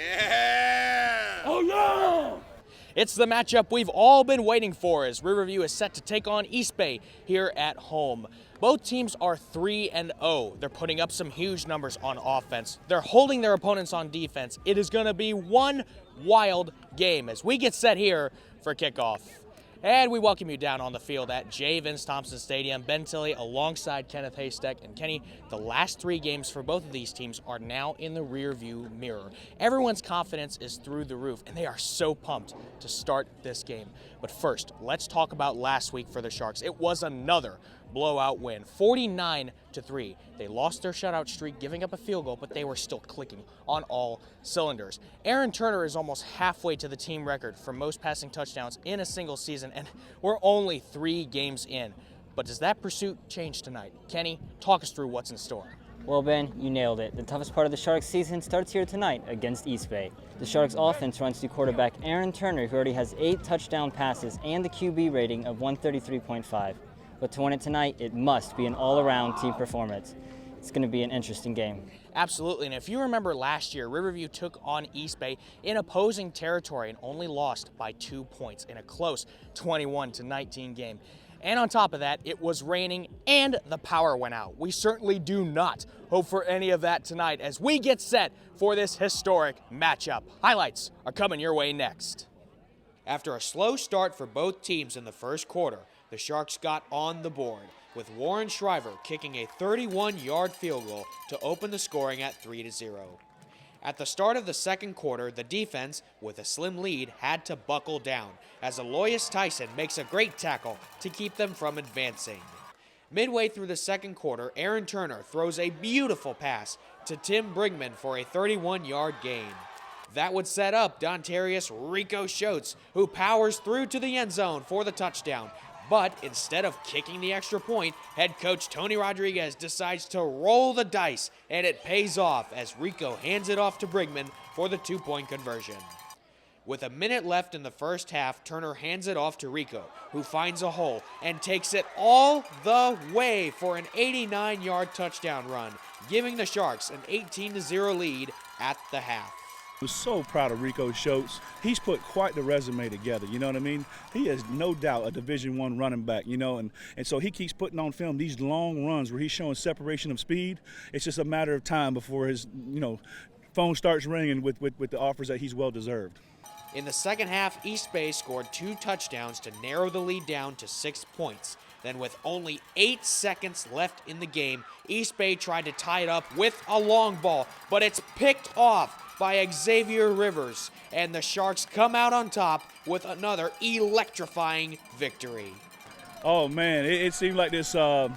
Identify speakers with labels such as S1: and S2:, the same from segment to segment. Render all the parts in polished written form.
S1: Yeah!
S2: Oh, yeah!
S3: It's the matchup we've all been waiting for as Riverview is set to take on East Bay here at home. Both teams are 3-0. They're putting up some huge numbers on offense. They're holding their opponents on defense. It is going to be one wild game as we get set here for kickoff. And we welcome you down on the field at J. Vince Thompson Stadium. Ben Tilley alongside Kenneth Haystack. And Kenny, the last three games for both of these teams are now in the rearview mirror. Everyone's confidence is through the roof, and they are so pumped to start this game. But first, let's talk about last week for the Sharks. It was another blowout win, 49-3. They lost their shutout streak, giving up a field goal, but they were still clicking on all cylinders. Aaron Turner is almost halfway to the team record for most passing touchdowns in a single season, and we're only 3 games in. But does that pursuit change tonight? Kenny, talk us through what's in store.
S4: Well, Ben, you nailed it. The toughest part of the Sharks season starts here tonight against East Bay. The Sharks offense runs through quarterback Aaron Turner, who already has 8 touchdown passes and a QB rating of 133.5. But to win it tonight, it must be an all-around team performance. It's going to be an interesting game.
S3: Absolutely, and if you remember last year, Riverview took on East Bay in opposing territory and only lost by 2 points in a close 21-19 game. And on top of that, it was raining and the power went out. We certainly do not hope for any of that tonight as we get set for this historic matchup. Highlights are coming your way next. After a slow start for both teams in the first quarter, the Sharks got on the board, with Warren Shriver kicking a 31-yard field goal to open the scoring at 3-0. At the start of the second quarter, the defense, with a slim lead, had to buckle down, as Aloysius Tyson makes a great tackle to keep them from advancing. Midway through the second quarter, Aaron Turner throws a beautiful pass to Tim Brigman for a 31-yard gain. That would set up Dontarius Rico Schultz, who powers through to the end zone for the touchdown. But instead of kicking the extra point, head coach Tony Rodriguez decides to roll the dice, and it pays off as Rico hands it off to Brigman for the 2-point conversion. With a minute left in the first half, Turner hands it off to Rico, who finds a hole and takes it all the way for an 89-yard touchdown run, giving the Sharks an 18-0 lead at the half.
S2: I was so proud of Rico Schultz. He's put quite the resume together, you know what I mean? He is no doubt a Division I running back, you know, and so he keeps putting on film these long runs where he's showing separation of speed. It's just a matter of time before his, phone starts ringing with the offers that he's well deserved.
S3: In the second half, East Bay scored 2 touchdowns to narrow the lead down to 6 points. Then with only 8 seconds left in the game, East Bay tried to tie it up with a long ball, but it's picked off by Xavier Rivers, and the Sharks come out on top with another electrifying victory.
S2: Oh man, it seemed like this, the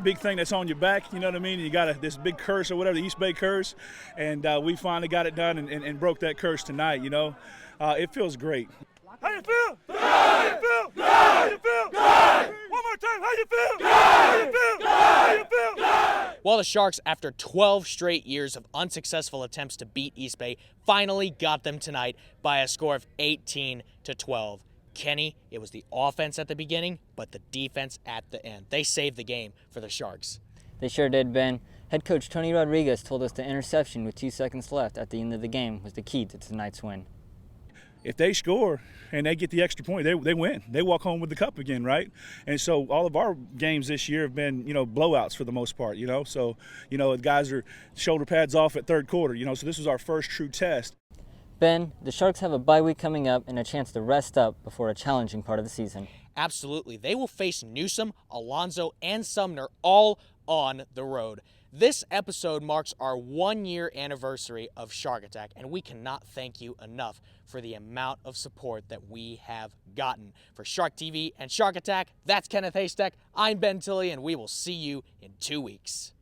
S2: big thing that's on your back, you know what I mean? You got this big curse or whatever, the East Bay curse, and we finally got it done and broke that curse tonight, you know? It feels great. How you feel? Good! How you feel? Good! How you feel? Good! One more time, how you feel? Good! How you feel? Good! How you feel? Good!
S3: Well, the Sharks, after 12 straight years of unsuccessful attempts to beat East Bay, finally got them tonight by a score of 18-12. Kenny, it was the offense at the beginning, but the defense at the end. They saved the game for the Sharks.
S4: They sure did, Ben. Head coach Tony Rodriguez told us the interception with 2 seconds left at the end of the game was the key to tonight's win.
S2: If they score and they get the extra point, they win. They walk home with the cup again, right? And so all of our games this year have been, blowouts for the most part, So, the guys are shoulder pads off at third quarter, so this was our first true test.
S4: Ben, the Sharks have a bye week coming up and a chance to rest up before a challenging part of the season.
S3: Absolutely. They will face Newsom, Alonzo, and Sumner all on the road. This episode marks our 1-year anniversary of Shark Attack, and we cannot thank you enough for the amount of support that we have gotten. For Shark TV and Shark Attack, that's Kenneth Haystack. I'm Ben Tilley, and we will see you in 2 weeks.